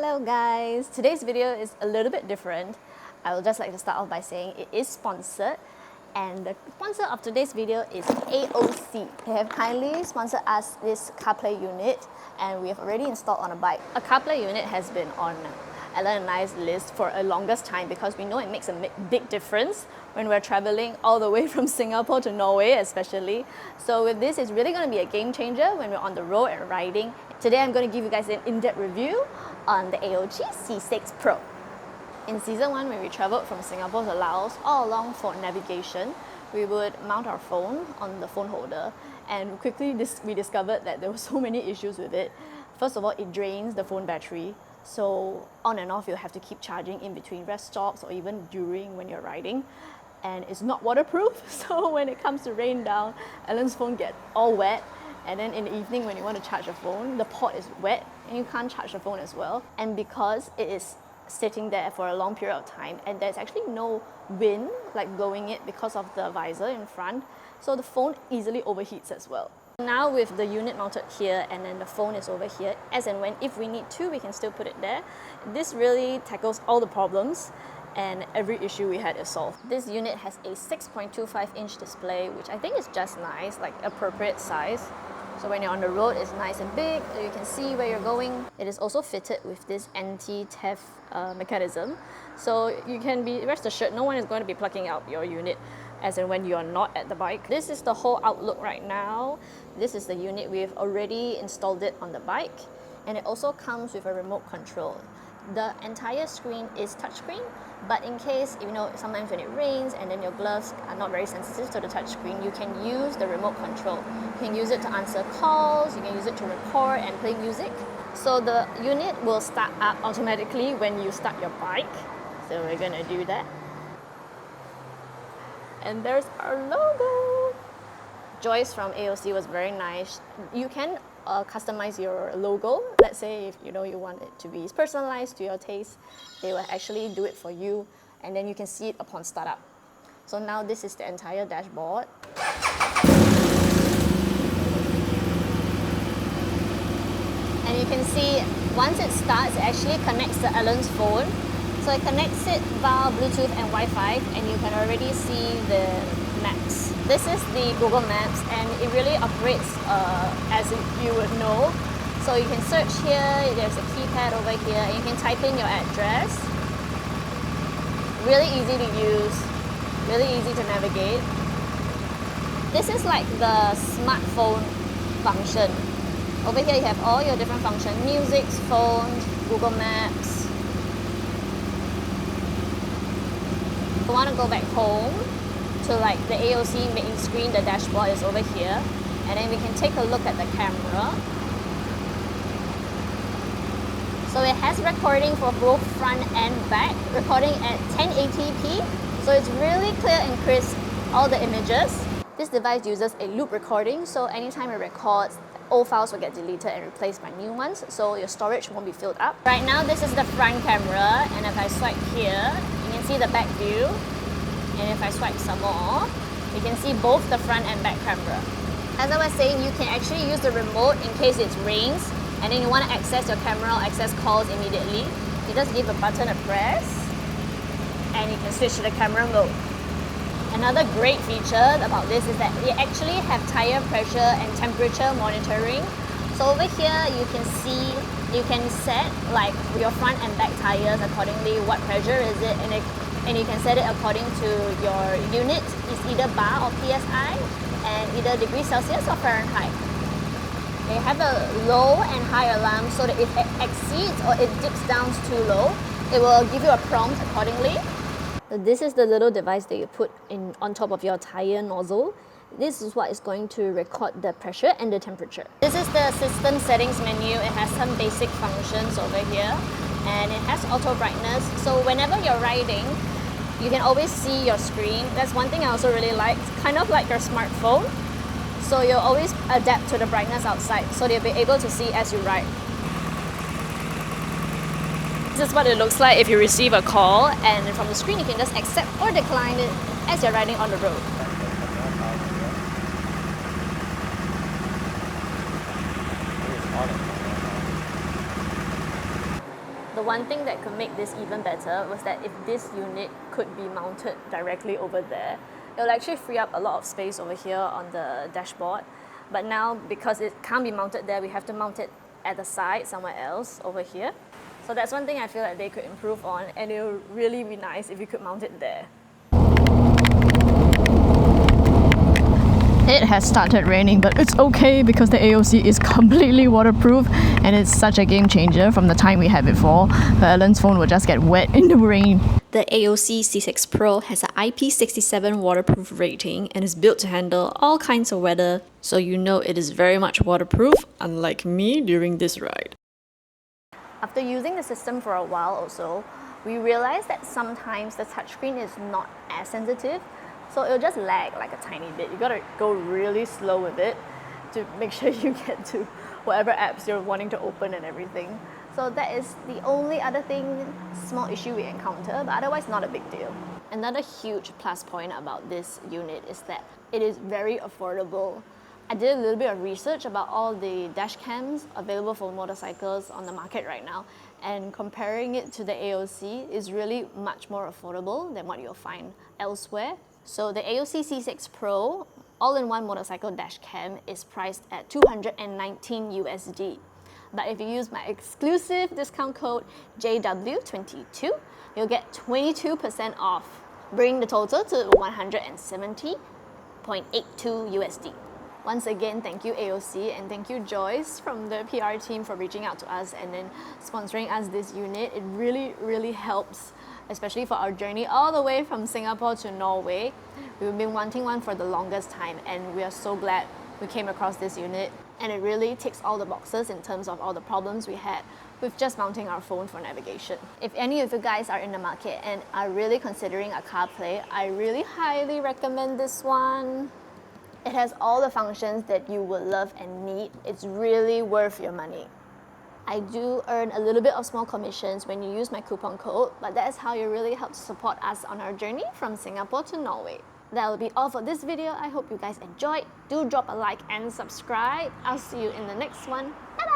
Hello guys! Today's video is a little bit different. I would just like to start off by saying it is sponsored, and the sponsor of today's video is Aoocci. They have kindly sponsored us this CarPlay unit, and we have already installed on a bike. A CarPlay unit has been on Ellen and I's list for a longest time because we know it makes a big difference when we're traveling all the way from Singapore to Norway especially. So with this, it's really going to be a game changer when we're on the road and riding. Today I'm going to give you guys an in-depth review on the Aoocci C6 Pro. In season 1, when we traveled from Singapore to Laos, all along for navigation, we would mount our phone on the phone holder, and quickly we discovered that there were so many issues with it. First of all, it drains the phone battery. So on and off, you'll have to keep charging in between rest stops or even during when you're riding. And it's not waterproof, so when it comes to rain down, Ellen's phone gets all wet. And then in the evening when you want to charge your phone, the port is wet and you can't charge the phone as well. And because it is sitting there for a long period of time and there's actually no wind like blowing it because of the visor in front, so the phone easily overheats as well. Now with the unit mounted here and then the phone is over here, as and when if we need to, we can still put it there. This really tackles all the problems and every issue we had is solved. This unit has a 6.25-inch display, which I think is just nice, like appropriate size. So when you're on the road, it's nice and big, you can see where you're going. It is also fitted with this anti-theft mechanism. So you can be rest assured no one is going to be plucking out your unit as and when you're not at the bike. This is the whole outlook right now. This is the unit. We've already installed it on the bike, and it also comes with a remote control. The entire screen is touchscreen, but in case, sometimes when it rains and then your gloves are not very sensitive to the touchscreen, you can use the remote control. You can use it to answer calls, you can use it to record and play music. So the unit will start up automatically when you start your bike. So we're gonna do that. And there's our logo. Joyce from Aoocci was very nice. You can customize your logo. Let's say if you want it to be personalized to your taste, they will actually do it for you, and then you can see it upon startup. So now this is the entire dashboard. And you can see once it starts, it actually connects to Ellen's phone. So it connects it via Bluetooth and Wi-Fi, and you can already see the maps. This is the Google Maps, and it really operates as you would know. So you can search here, there's a keypad over here, and you can type in your address. Really easy to use, really easy to navigate. This is like the smartphone function. Over here you have all your different functions: music, phones, Google Maps. If you want to go back home to like the Aoocci main screen, the dashboard is over here, and then we can take a look at the camera. So it has recording for both front and back, recording at 1080p, so it's really clear and crisp, all the images. This device uses a loop recording, so anytime it records, old files will get deleted and replaced by new ones, so your storage won't be filled up. Right now this is the front camera, and if I swipe here, you can see the back view. And if I swipe some more, you can see both the front and back camera. As I was saying, you can actually use the remote in case it rains and then you want to access your camera or access calls immediately. You just give a button a press and you can switch to the camera mode. Another great feature about this is that it actually have tire pressure and temperature monitoring. So over here you can see, you can set like your front and back tires accordingly, what pressure is it, and you can set it according to your unit. It's either bar or PSI, and either degrees Celsius or Fahrenheit. They have a low and high alarm, so that if it exceeds or it dips down too low, it will give you a prompt accordingly. So this is the little device that you put in on top of your tire nozzle. This is what is going to record the pressure and the temperature. This is the system settings menu. It has some basic functions over here, and it has auto brightness. So whenever you're riding, you can always see your screen. That's one thing I also really like. It's kind of like your smartphone. So you'll always adapt to the brightness outside, so you'll be able to see as you ride. This is what it looks like if you receive a call, and from the screen you can just accept or decline it as you're riding on the road. The one thing that could make this even better was that if this unit could be mounted directly over there, it will actually free up a lot of space over here on the dashboard. But now, because it can't be mounted there, we have to mount it at the side somewhere else over here. So that's one thing I feel like they could improve on, and it would really be nice if you could mount it there. It has started raining, but it's okay because the Aoocci is completely waterproof and it's such a game changer from the time we had before. Alan's phone will just get wet in the rain. The Aoocci C6 Pro has an IP67 waterproof rating and is built to handle all kinds of weather, so you know it is very much waterproof, unlike me during this ride. After using the system for a while also, we realized that sometimes the touchscreen is not as sensitive, so it'll just lag like a tiny bit. You gotta go really slow with it to make sure you get to whatever apps you're wanting to open and everything. So that is the only other thing, small issue we encounter, but otherwise not a big deal. Another huge plus point about this unit is that it is very affordable. I did a little bit of research about all the dash cams available for motorcycles on the market right now, and comparing it to the Aoocci is really much more affordable than what you'll find elsewhere. So the Aoocci C6 Pro all-in-one motorcycle dash cam is priced at $219 USD. But if you use my exclusive discount code JW22, you'll get 22% off, bringing the total to $170.82 USD. Once again, thank you Aoocci, and thank you Joyce from the PR team for reaching out to us and then sponsoring us this unit. It really helps, especially for our journey all the way from Singapore to Norway. We've been wanting one for the longest time, and we are so glad we came across this unit, and it really ticks all the boxes in terms of all the problems we had with just mounting our phone for navigation. If any of you guys are in the market and are really considering a CarPlay, I really highly recommend this one. It has all the functions that you would love and need. It's really worth your money. I do earn a little bit of small commissions when you use my coupon code, but that is how you really help to support us on our journey from Singapore to Norway. That will be all for this video. I hope you guys enjoyed. Do drop a like and subscribe. I'll see you in the next one. Bye bye!